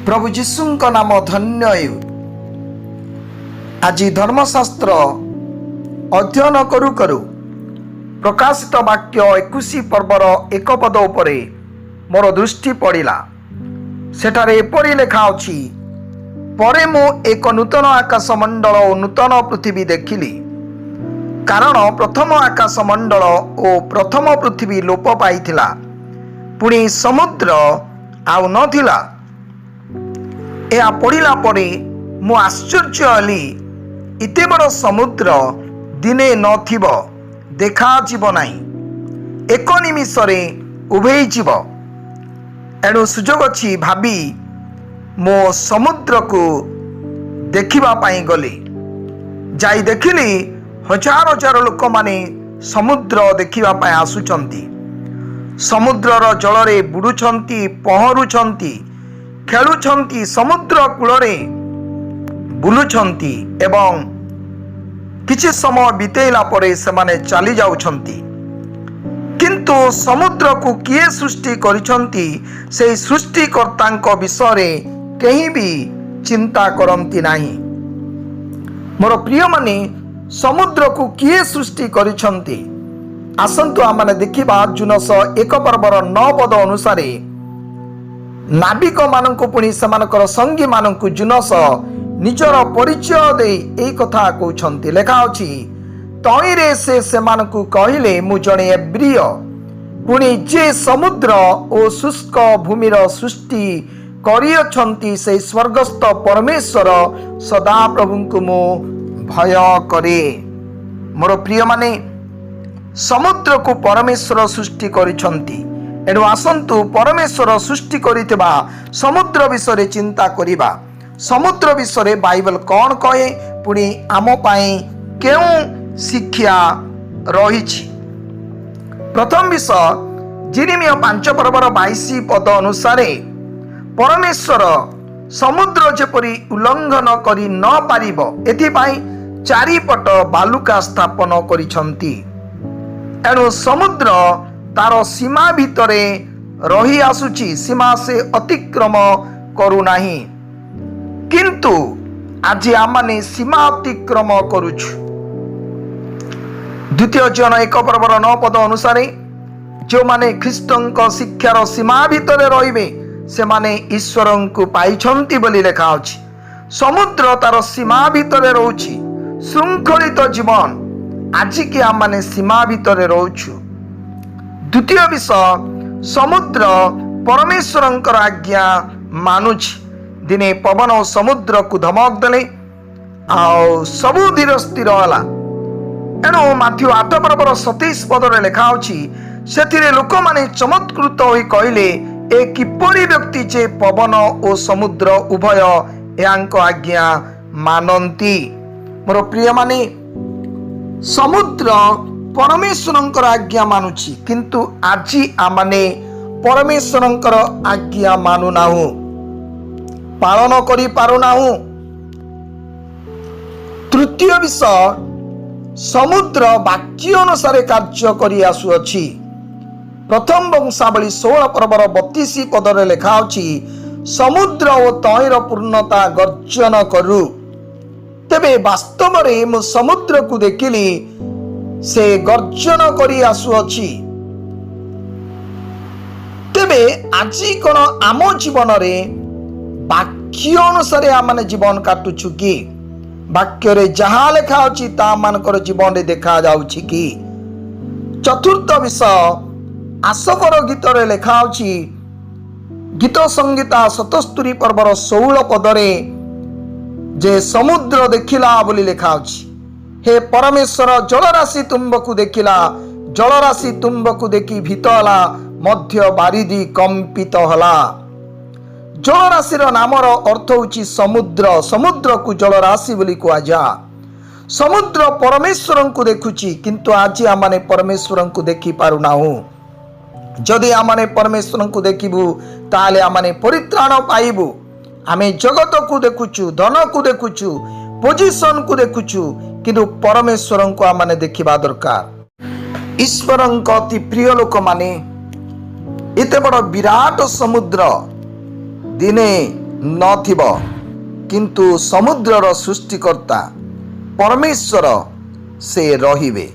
प्रभु जीशुंक नाम धन्य हेउ। आज धर्मशास्त्र अध्ययन करू करू प्रकाशित वाक्य 21 पर्वर एक पद उपरे मोर दृष्टि पड़िला। सेठारे एपरि लेखा अछि, परे मु एक नूतन आकाश मंडल और नूतन पृथ्वी देखिली, कारण प्रथम आकाश मंडल और प्रथम पृथ्वी लोप पाइथिला, पुणी समुद्र आउ नथिला। यह पढ़िला परे मु आश्चर्य हली, इते बड़ समुद्र दिने नथिब, देखा जीव नाही, एक निमिषरे उभेई जीव। एणु सुजोग अछि भाबी मो समुद्र को देखिबा पाई गली। जाई देखिली हजार हजार लोक माने समुद्र देखिबा पाई आसुचंती। समुद्रर जलरे बुडुछंती, पहरुछंती, खेलुछंती, समुद्र कूलरे बुलुछंती एवं किछि समय बितेला परे सेमाने चली जाउछंती। किंतु समुद्र को किए सृष्टि करिछंती से सृष्टिकर्तांक विषय केही भी चिंता करंती नाही। मोर प्रिय माने, समुद्र को किए सृष्टि करिछंती? आसंतु आमने देखिबा जुनस 1 पर्वर 9 पद अनुसार नाविक मानंकु पुणी सेमानकर संगी मानंकु जुनस निजर परिचय दे एई कथा कहउछंती। लेखा अछि, तईरे से सेमानकु कहिले मु जणे एब्रिय, पुणी जे समुद्र ओ शुष्क भूमिर सृष्टि करियछंती से स्वर्गस्थ परमेश्वर सदा प्रभुंकु मु भय करे। मोर प्रिय माने, समुद्र को परमेश्वर सृष्टि करिछंती। एणु आसंतु परमेश्वर सृष्टि करितबा समुद्र विषय चिंता करिबा। समुद्र विषय बाइबल कौन कहे, पुणी आम पाई केउ शिक्षा रहिछि? प्रथम विषय यिर्मयाह 5 पर्वर 22 पद अनुसार परमेश्वर समुद्र जेपरि उल्लंघन करि न पारिब एथिपाई चारिपट बालुका स्थापन करिछंती। एणु समुद्र तार सीमा भितरे रही आसुची, सीमा से अतिक्रम करू नाही। किंतु आज आमाने सीमा अतिक्रम करुछु। द्वितीय जन 1 पर्वर 9 पद अनुसार जो माने ख्रीष्टंक शिक्षार सीमा भितरे रहिबे से माने ईश्वरं को पाइछंती बोली लेखा अछि। समुद्र तार सीमा भितरे रहउछि, श्रृंखलित जीवन। आज की आमाने सीमा भितरे रहउछु। द्वितीय विषय, समुद्र परमेश्वरंकर आज्ञा मानुछि। दिने पवन और समुद्र को धमक देले आ सबु धीर स्थिर होला। एणु माथ्यू 8 पर्वर 27 पदरे लेखा अछि, सेथिरे लोक माने चमत्कृत होई कहिले, ए किपरि व्यक्ति जे पवन और समुद्र उभय यांक आज्ञा मानंती। मोर प्रिय माने, समुद्र परमेश्वरंकर आज्ञा मानुछि, किंतु आजी आमाने परमेश्वरंकर आज्ञा मानु नाहु, पालन करि पारु नाहु। तृतीय विषय, समुद्र वाक्य अनुसार कार्य करि आसुअछि। प्रथम वंशावली 16 पर्वर 32 पदरे लेखा अछि, समुद्र ओ तैर पूर्णता गर्जन करू। तेबे वास्तव रे मु समुद्र को देखिली, से गर्जन करि आसुअछि। तेबे आजी कोन आम जीवन रे वाक्य अनुसार आमने जीवन काटुछु कि? वाक्य रे जहा लेखा अछि ता मानकर जीवन रे देखा जाउछि कि? चतुर्थ विषय, आशकर गीत रे लेखा अछि, गीत संगीता 77 पर्वर 16 पदरे जे समुद्र देखिला बोली लेखा अछि। हे परमेश्वर, जलराशि तुम्बकु देखिला, जलराशि तुम्बकु देखि भीत होला, मध्य बारिदी कंपित होला। जलराशिर नामर अर्थ होछि समुद्र। समुद्र को जलराशि बोली कुआ जा। समुद्र परमेश्वरं को देखुछि, किंतु आज आमाने परमेश्वरं को देखि पारु नाहु। जदि आमाने परमेश्वरं को देखिबु ताले आमाने परित्राण पाइबु। आमे जगत को देखुछु, धन को देखुछु, पोजिशन को देखुछु, किंतु परमेश्वरं को आमाने देखिबा दरकार। ईश्वरं को अति प्रिय लोक माने एते बड़ विराट समुद्र दिने ନଥିବ, କିନ୍ତୁ ସମୁଦ୍ରର ସୃଷ୍ଟିକର୍ତ୍ତା ପରମେଶ୍ୱର ସେ ରହିବେ।